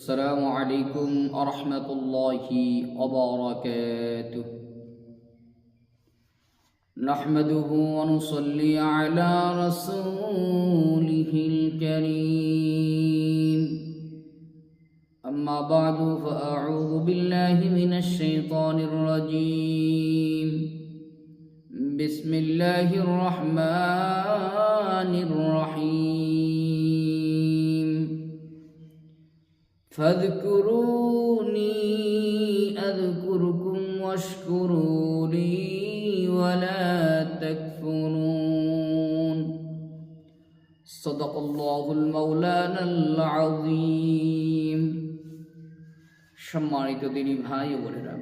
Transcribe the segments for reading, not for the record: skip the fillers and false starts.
السلام عليكم ورحمة الله وبركاته. نحمده ونصلي على رسوله الكريم. أما بعد فأعوذ بالله من الشيطان الرجيم. بسم الله الرحمن الرحيم. فاذكروني أذكركم واشكروا لي ولا تكفرون. صدق الله المولانا العظيم. সম্মানিত দিনী ভাই ও বোনেরা,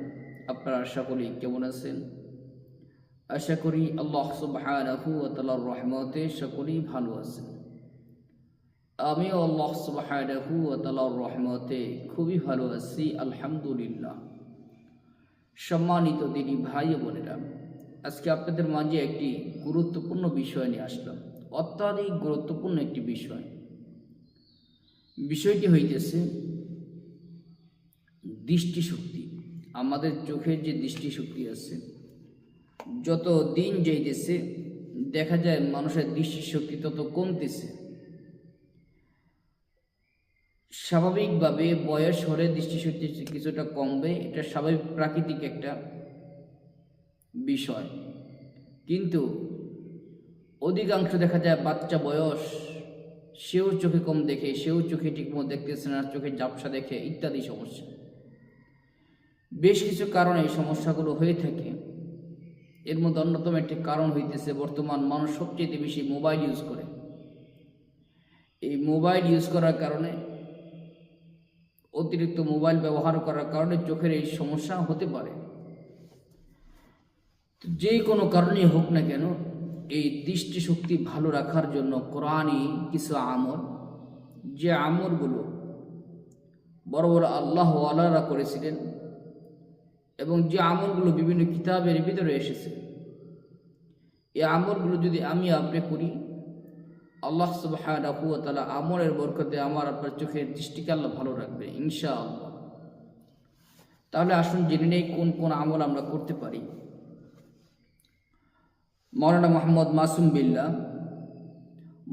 আপনারা সকলেই কেমন আছেন? আশা করি আল্লাহ সুবহানাহু ওয়া তাআলার রহমতে সকলেই ভালো আছেন। আমিও আল্লাহ সুবহানাহু ওয়া তাআলার রহমতে খুবই ভালো আছি, আলহামদুলিল্লাহ। সম্মানিত দিনী ভাই ও বোনেরা, আজকে আপনাদের মাঝে একটি গুরুত্বপূর্ণ বিষয় নিয়ে আসলাম, অত্যাধিক গুরুত্বপূর্ণ একটি বিষয়। বিষয়টি হইতেছে দৃষ্টিশক্তি। আমাদের চোখের যে দৃষ্টিশক্তি আছে, যত দিন যাইতেছে দেখা যায় মানুষের দৃষ্টিশক্তি তত কমতেছে। স্বাভাবিকভাবে বয়স হলে দৃষ্টিশক্তি কিছুটা কমবে, এটা স্বাভাবিক প্রাকৃতিক একটা বিষয়। কিন্তু অধিকাংশ দেখা যায় বাচ্চা বয়স, সেও চোখে কম দেখে, সেও চোখে ঠিকমতো দেখতেছে না, চোখে ঝাপসা দেখে ইত্যাদি সমস্যা। বেশ কিছু কারণে এই সমস্যাগুলো হয়ে থাকে। এর মধ্যে অন্যতম একটি কারণ হইতেছে বর্তমান মানুষ সবচেয়ে বেশি মোবাইল ইউজ করে। এই মোবাইল ইউজ করার কারণে, অতিরিক্ত মোবাইল ব্যবহার করার কারণে চোখের এই সমস্যা হতে পারে। যে কোনো কারণেই হোক না কেন, এই দৃষ্টিশক্তি ভালো রাখার জন্য কোরআনই কিছু আমল, যে আমলগুলো বড় বড় আল্লাহ ওয়ালারা করেছিলেন এবং যে আমলগুলো বিভিন্ন কিতাবের ভিতরে এসেছে, এই আমলগুলো যদি আমি আপনি করি, আল্লাহ সুবহানাহু ওয়া তাআলা আমলের বরকতে আমার আপনার চোখের দৃষ্টিকে আল্লাহ ভালো রাখবে ইনশাআল্লাহ। তাহলে আসুন জেনে নেই কোন কোন আমল আমরা করতে পারি। মাওলানা মোহাম্মদ মাসুম বিল্লাহ,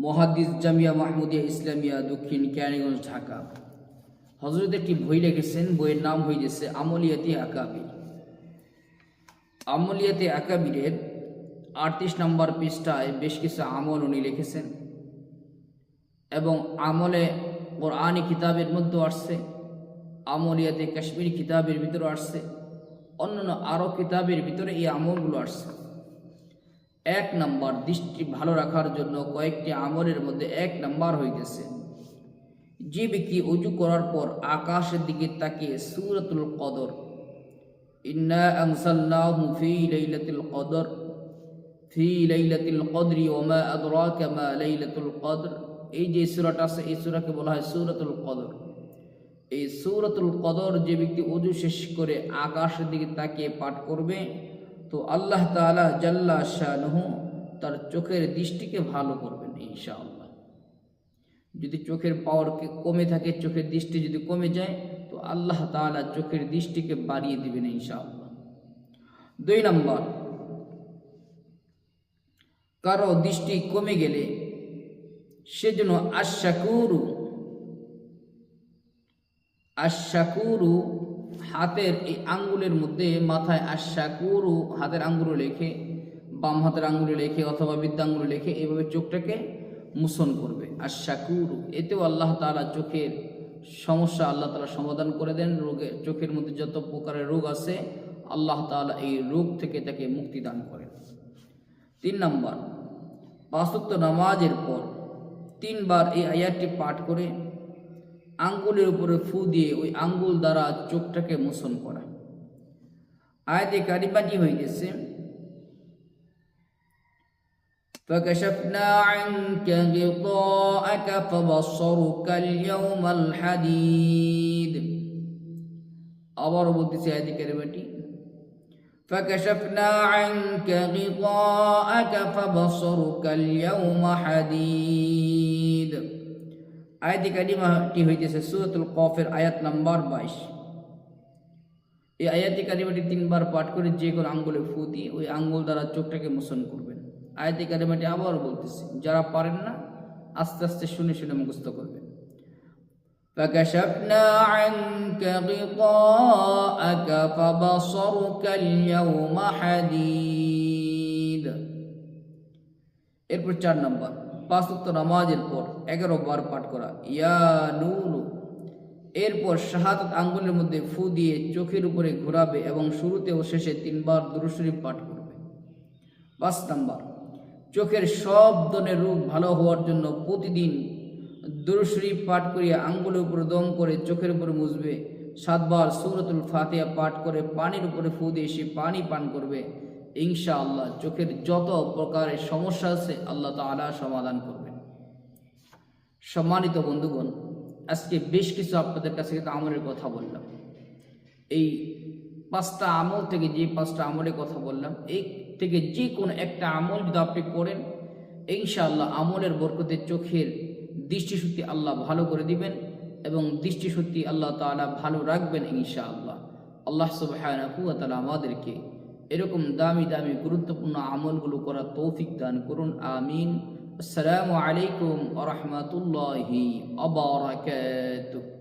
মুহাদ্দিস, জামিয়া মাহমুদিয়া ইসলামিয়া, দক্ষিণ কেরানীগঞ্জ, ঢাকা, হযরত একটি বই লিখেছেন। বইয়ের নাম হয়েছে আমলিয়াতে আকাবির। আমলিয়াতে আকাবিরের 38 নম্বর পৃষ্ঠায় বেশ কিছু আমল উনি লিখেছেন এবং আমলে কোরআনি কিতাবের মধ্যে আসছে, আমলিয়াতে কাশ্মীরি কিতাবের ভিতরে আসছে, অন্যান্য আরও কিতাবের ভিতরে এই আমলগুলো আসছে। 1 নম্বর, দৃষ্টি ভালো রাখার জন্য কয়েকটি আমলের মধ্যে 1 নম্বর হইতেছে, যে ব্যক্তি ওযু করার পর আকাশের দিকে তাকিয়ে সূরাতুল কদর, ইন্না আনজালনাহু ফি লাইলাতিল কদর, ফি লাইলাতিল কদরি ওয়া মা আদরাকা মা লাইলাতুল কদর, এই যে সূরাটা আছে, এই সূরাকে বলা হয় সূরাতুল কদর। এই সূরাতুল কদর যে ব্যক্তি ওযু শেষ করে আকাশের দিকে তাকিয়ে পাঠ করবে, তো আল্লাহ তাআলা জাল্লা শানুহু তার চোখের দৃষ্টিকে ভালো করবেন ইনশাআল্লাহ। যদি চোখের পাওয়ার কমে থাকে, চোখের দৃষ্টি যদি কমে যায়, তো আল্লাহ তাআলা চোখের দৃষ্টিকে বাড়িয়ে দিবেন ইনশাআল্লাহ। 2 নম্বর, কারো দৃষ্টি কমে গেলে সেজন্য আশাকুরু হাতের এই আঙ্গুলের মধ্যে, মাথায় আশাকুরু হাতের আঙ্গুল লেখে, বাম হাতের আঙ্গুল লেখে অথবা বৃদ্ধাঙ্গুল লেখে এইভাবে চোখটাকে মোছন করবে। আশাকুরু, এতেও আল্লাহ তাআলা চোখের সমস্যা আল্লাহ তাআলা সমাধান করে দেন। রোগে, চোখের মধ্যে যত প্রকারের রোগ আছে আল্লাহ তাআলা এই রোগ থেকে তাকে মুক্তি দান করেন। 3 নম্বর, 5 ওয়াক্ত নামাজের পর 3 বার এই আয়াতটি পাঠ করে আঙ্গুলের উপরে ফু দিয়ে ওই আঙ্গুল দ্বারা চোখটাকে মোছন করা। আয়াতে কারিমাটি হইতেছে, فكشفنا عنك غطاءك فبصرك اليوم الحديد। আবার বলতেছে আয়াতে কারিমাটি, فكشفنا عنك غطاءك فبصرك اليوم حديد। আয়াতে কারিমাটি হইতেছে সূরাতুল কফের আয়াত নাম্বার 22। এই আয়াতে কারিমাটি 3 বার পাঠ করে যে কোনো আঙ্গুলে ফু দিয়ে ওই আঙ্গুল দ্বারা চোখটাকে মোচন করবেন। আয়াতে কারিমাটি আবার বলতেছি, যারা পারেন না আস্তে আস্তে শুনে শুনে মুখস্থ করবেন। فكشفنا عنك غطاءك فبصرك اليوم حديد। এরপর 4 নম্বর, 5 ওয়াক্ত নামাজের পর 11 বার পাঠ করা ইয়া নুরু। এরপর শাহাদাত আঙ্গুলের মধ্যে ফু দিয়ে চোখের উপরে ঘোরাবে এবং শুরুতে ও শেষে 3 বার দুরূদ শরীফ পাঠ করবে। 5 নম্বর, চোখের সব ধরনের রোগ ভালো হওয়ার জন্য প্রতিদিন দুরূদ শরীফ পাঠ করিয়া আঙ্গুলের উপরে দম করে চোখের উপরে মুছবে। 7 বার সূরাতুল ফাতিহা পাঠ করে পানির উপরে ফু দিয়ে সে পানি পান করবে। ইনশাআল্লাহ চোখের যত প্রকারের সমস্যা আছে আল্লাহ তাআলা সমাধান করবেন। সম্মানিত বন্ধুগণ, আজকে বেশ কিছু আপনাদের কাছে আমলের কথা বললাম। এই 5টা আমল থেকে যে 5টা আমলের কথা বললাম, এই থেকে যে কোনো একটা আমল যদি আপনি করেন, ইনশাআল্লাহ আমলের বরকতে চোখের দৃষ্টিশক্তি আল্লাহ ভালো করে দিবেন এবং দৃষ্টিশক্তি আল্লাহ তাআলা ভালো রাখবেন ইনশাআল্লাহ। আল্লাহ সুবহানাহু ওয়া তাআলা আমাদেরকে এরকম দামি দামি গুরুত্বপূর্ণ আমলগুলো করার তৌফিক দান করুন, আমিন। আসসালামু আলাইকুম ওয়া রাহমাতুল্লাহি ওয়া বারাকাতুহু।